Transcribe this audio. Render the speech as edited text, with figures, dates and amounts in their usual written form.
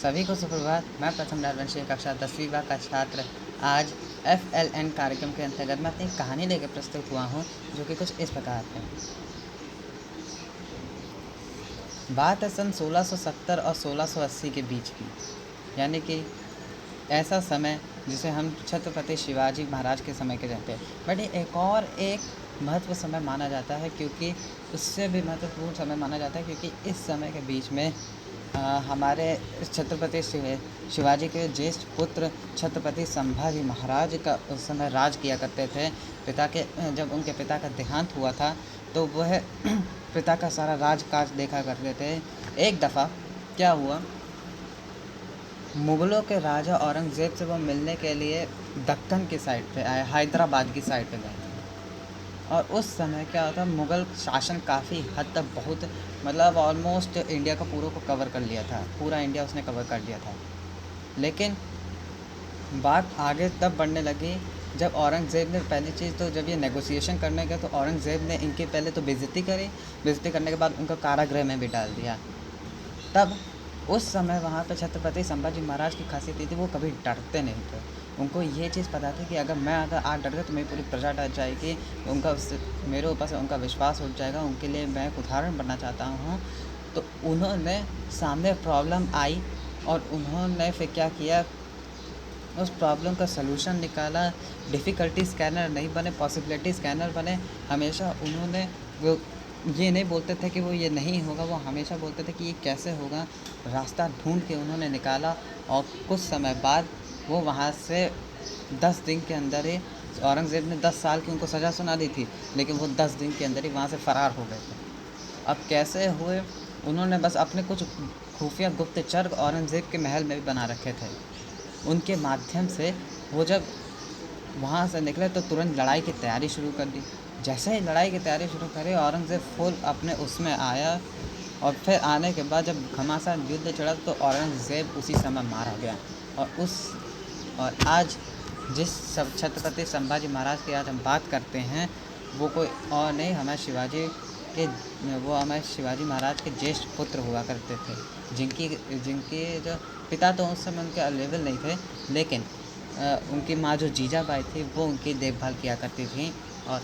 सभी को सुप्रभात। मैं प्रथम नरवंशी कक्षा 10वीं का छात्र आज FLN कार्यक्रम के अंतर्गत मैं अपनी कहानी लेकर प्रस्तुत हुआ हूँ, जो कि कुछ इस प्रकार है। बात है सन 1670 और 1680 के बीच की, यानी कि ऐसा समय जिसे हम छत्रपति शिवाजी महाराज के समय के कहते हैं। बट एक महत्व समय माना जाता है, क्योंकि उससे भी महत्वपूर्ण समय माना जाता है, क्योंकि इस समय के बीच में हमारे छत्रपति शिवाजी के ज्येष्ठ पुत्र छत्रपति संभाजी महाराज का उस समय राज किया करते थे। जब उनके पिता का देहांत हुआ था, तो वह पिता का सारा राजकाज देखा करते थे। एक दफ़ा क्या हुआ, मुग़लों के राजा औरंगज़ेब से वो मिलने के लिए दक्कन की साइड पे आए, हैदराबाद की साइड पे गए। और उस समय क्या होता, मुग़ल शासन काफ़ी हद तक बहुत ऑलमोस्ट इंडिया का पूरा को कवर कर लिया था, पूरा इंडिया उसने कवर कर लिया था। लेकिन बात आगे तब बढ़ने लगी जब औरंगज़ेब ने पहली चीज़ तो जब ये नेगोशिएशन करने गए, तो औरंगज़ेब ने इनके पहले तो बेइज्जती करी। बेइज्जती करने के बाद उनको कारागृह में भी डाल दिया। तब उस समय वहाँ पे छत्रपति संभाजी महाराज की खासियत ये थी, वो कभी डरते नहीं थे। उनको ये चीज़ पता थी कि अगर आज डर गया तो मेरी पूरी प्रजा डर जाएगी, मेरे ऊपर से उनका विश्वास उठ जाएगा। उनके लिए मैं एक उदाहरण बनना चाहता हूँ। तो उन्होंने सामने प्रॉब्लम आई और उन्होंने फिर क्या किया, उस प्रॉब्लम का सलूशन निकाला। डिफ़िकल्टी स्कैनर नहीं बने, पॉसिबिलिटी स्कैनर बने। हमेशा उन्होंने वो ये नहीं बोलते थे कि वो ये नहीं होगा, वो हमेशा बोलते थे कि ये कैसे होगा। रास्ता ढूंढ के उन्होंने निकाला और कुछ समय बाद वो वहाँ से 10 दिन के अंदर ही, औरंगज़ेब ने 10 साल की उनको सज़ा सुना दी थी, लेकिन वो 10 दिन के अंदर ही वहाँ से फ़रार हो गए थे। अब कैसे हुए, उन्होंने बस अपने कुछ खुफिया गुप्तचर औरंगज़ेब के महल में भी बना रखे थे। उनके माध्यम से वो जब वहाँ से निकले तो तुरंत लड़ाई की तैयारी शुरू कर दी। जैसे ही लड़ाई की तैयारी शुरू करी, औरंगज़ेब फुल अपने उसमें आया और फिर आने के बाद जब घमासान युद्ध चढ़ा तो औरंगज़ेब उसी समय मारा गया। और आज जिस छत्रपति संभाजी महाराज की आज हम बात करते हैं, वो कोई और नहीं, हमारे शिवाजी महाराज के ज्येष्ठ पुत्र हुआ करते थे, जिनके जो पिता तो उस समय उनके अवेलेबल नहीं थे, लेकिन उनकी माँ जो जीजाबाई थी वो उनकी देखभाल किया करती थी। और